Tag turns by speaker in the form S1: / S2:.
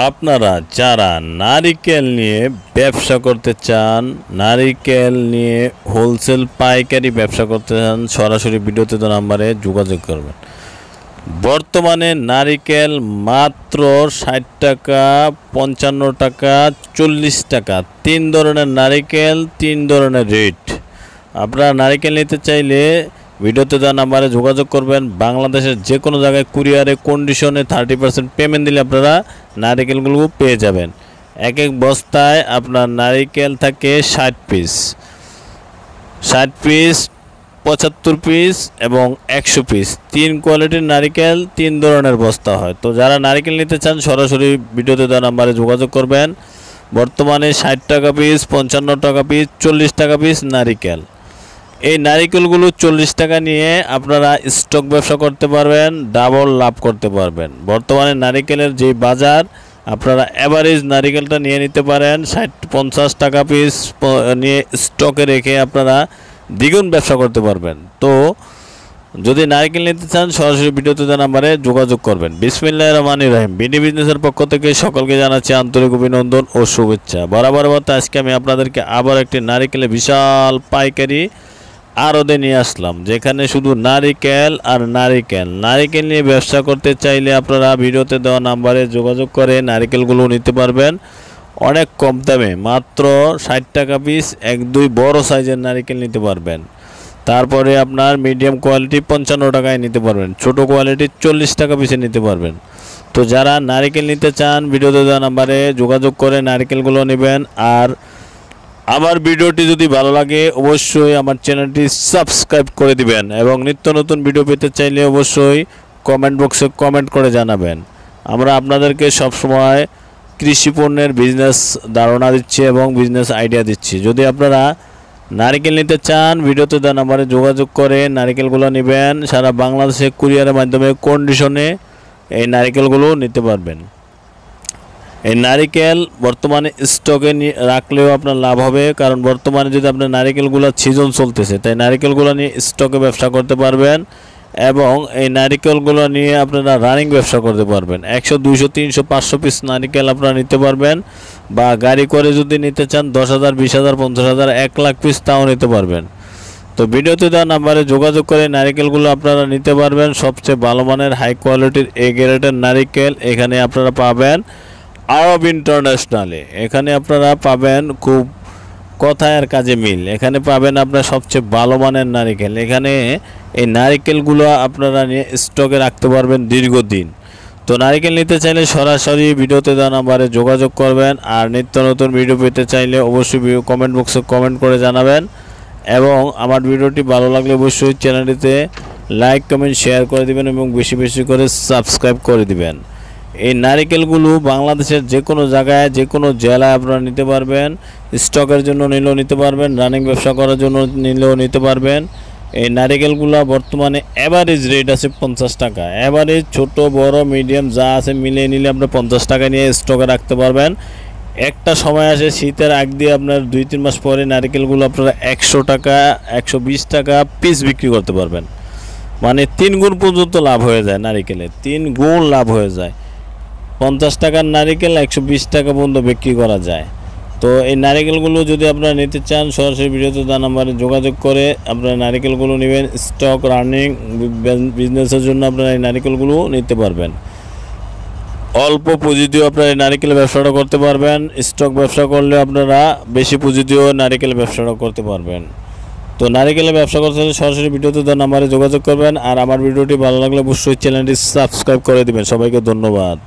S1: আপনারা যারা নারিকেল নিয়ে ব্যবসা করতে চান, নারিকেল নিয়ে হোলসেল পাইকারি ব্যবসা করতে চান, সরাসরি ভিডিওতে তো নাম্বারে যোগাযোগ করবেন। বর্তমানে নারিকেল মাত্র 60 টাকা, 55 টাকা, 40 টাকা, 3 ধরনের নারিকেল, 3 ধরনের রেট। আপনারা নারিকেল নিতে চাইলে ভিডিওতে দেওয়া নাম্বারে যোগাযোগ করবেন। বাংলাদেশের যে কোনো জায়গায় কুরিয়ারে কন্ডিশনে 30% পেমেন্ট দিলে আপনারা নারিকেলগুলো পেয়ে যাবেন। এক এক বস্তায় আপনার নারিকেল থাকে 60 পিস, 75 পিস এবং 100 পিস। 3 কোয়ালিটির নারিকেল 3 ধরনের বস্তা হয়। তো যারা নারিকেল নিতে চান সরাসরি ভিডিওতে দেওয়া নাম্বারে যোগাযোগ করবেন। বর্তমানে 60 টাকা পিস, 55 টাকা পিস, 40 টাকা পিস নারিকেল। এই নারিকেলগুলো 40 টাকা নিয়ে আপনারা স্টক ব্যবসা করতে পারবেন, ডাবল লাভ করতে পারবেন। বর্তমানে নারিকেলের যে বাজার, আপনারা অ্যাভারেজ নারিকেলটা নিয়ে নিতে পারেন 50 টাকা পিস নিয়ে স্টকে রেখে আপনারা দ্বিগুণ ব্যবসা করতে পারবেন। তো যদি নারিকেল নিতে চান সরাসরি ভিডিওতে দেওয়া নাম্বারে যোগাযোগ করবেন। বিসমিল্লাহির রহমানির রহিম। বিডি বিজনেসের পক্ষ থেকে সকলকে জানাচ্ছি আন্তরিক অভিনন্দন ও শুভেচ্ছা। বরাবর মতো আজকে আমি আপনাদেরকে আবার একটি নারিকেলের বিশাল পাইকারি আড়তে নিয়ে আসলাম, যেখানে শুধু নারিকেল আর নারিকেল নিয়ে ব্যবসা করতে চাইলে আপনারা ভিডিওতে দেওয়া নাম্বারে যোগাযোগ করে নারিকেলগুলো নিতে পারবেন অনেক কম দামে। মাত্র 60 টাকা পিস 1-2 বড় সাইজের নারিকেল নিতে পারবেন। তারপরে আপনার মিডিয়াম কোয়ালিটি 55 টাকায় নিতে পারবেন, ছোট কোয়ালিটি 40 টাকা পিসে নিতে পারবেন। তো যারা নারিকেল নিতে চান ভিডিওতে দেওয়া নাম্বারে যোগাযোগ করে নারিকেলগুলো নেবেন। আর আমার ভিডিওটি যদি ভালো লাগে অবশ্যই আমার চ্যানেলটি সাবস্ক্রাইব করে দিবেন এবং নিত্য নতুন ভিডিও পেতে চাইলে অবশ্যই কমেন্ট বক্সে কমেন্ট করে জানাবেন। আমরা আপনাদেরকে সবসময় কৃষি পণ্যের বিজনেস ধারণা দিচ্ছি এবং বিজনেস আইডিয়া দিচ্ছি। যদি আপনারা নারিকেল নিতে চান ভিডিওতে দেওয়া নাম্বারে যোগাযোগ করে নারিকেলগুলো নেবেন। সারা বাংলাদেশে কুরিয়ারের মাধ্যমে কন্ডিশনে এই নারিকেলগুলো নিতে পারবেন। এই নারিকেল বর্তমানে স্টকে রাখলেও আপনার লাভ হবে, কারণ বর্তমানে যদি আপনার নারিকেলগুলো সিজন চলতেছে, তাই নারিকেলগুলো নিয়ে স্টকে ব্যবসা করতে পারবেন এবং এই নারিকেলগুলো নিয়ে আপনারা রানিং ব্যবসা করতে পারবেন। 100, 200, 300, 500 পিস নারিকেল আপনারা নিতে পারবেন, বা গাড়ি করে যদি নিতে চান 10,000, 20,000, 50,000, 1 লাখ পিস তাও নিতে পারবেন। তো ভিডিওতে দেওয়া নাম্বারে যোগাযোগ করে নারিকেলগুলো আপনারা নিতে পারবেন। সবচেয়ে ভালো মানের হাই কোয়ালিটির এ গ্রেডের নারিকেল এখানে আপনারা পাবেন আরব ইন্টারন্যাশনালে। এখানে আপনারা পাবেন খুব কথায় আর কাজে মিল। এখানে পাবেন আপনার সবচেয়ে ভালো মানের নারিকেল। এখানে এই নারিকেলগুলো আপনারা নিয়ে স্টকে রাখতে পারবেন দীর্ঘদিন। তো নারিকেল নিতে চাইলে সরাসরি ভিডিওতে দেওয়া নাম্বারে যোগাযোগ করবেন। আর নিত্য নতুন ভিডিও পেতে চাইলে অবশ্যই কমেন্ট বক্সে কমেন্ট করে জানাবেন এবং আমার ভিডিওটি ভালো লাগলে অবশ্যই চ্যানেলটিতে লাইক, কমেন্ট, শেয়ার করে দিবেন এবং বেশি বেশি করে সাবস্ক্রাইব করে দিবেন। এই নারিকেলগুলো বাংলাদেশের যে কোনো জায়গায় যে কোনো জেলায় আপনারা নিতে পারবেন। স্টকের জন্য নিলেও নিতে পারবেন, রানিং ব্যবসা করার জন্য নিলেও নিতে পারবেন। এই নারিকেলগুলো বর্তমানে অ্যাভারেজ রেট আছে 50 টাকা। অ্যাভারেজ ছোট বড় মিডিয়াম যা আছে মিলিয়ে নিলে আপনার 50 টাকা নিয়ে স্টকে রাখতে পারবেন। একটা সময় আসে শীতের আগ দিয়ে আপনার 2-3 মাস পরে নারিকেলগুলো আপনারা 100 টাকা, 120 টাকা পিস বিক্রি করতে পারবেন। মানে 3 গুণ পর্যন্ত লাভ হয়ে যায় নারিকেলে, 3 গুণ লাভ হয়ে যায়। 50 টাকার নারিকেল 120 টাকা পর্যন্ত বিক্রি করা যায়। তো এই নারিকেলগুলো যদি আপনারা নিতে চান সরাসরি ভিডিওতে দেওয়া নাম্বারে যোগাযোগ করে আপনারা নারিকেলগুলো নেবেন। স্টক রানিং বিজনেসের জন্য আপনারা এই নারিকেলগুলো নিতে পারবেন। অল্প পুঁজি দিয়েও আপনারা এই নারিকেল ব্যবসাটা করতে পারবেন। স্টক ব্যবসা করলে আপনারা বেশি পুঁজি দিয়েও নারিকেল ব্যবসাটা করতে পারবেন। তো নারিকেলের ব্যবসা করতে হলে সরাসরি ভিডিওতে দেওয়া নাম্বারে যোগাযোগ করবেন। আর আমার ভিডিওটি ভালো লাগলে অবশ্যই চ্যানেলটি সাবস্ক্রাইব করে দিবেন। সবাইকে ধন্যবাদ।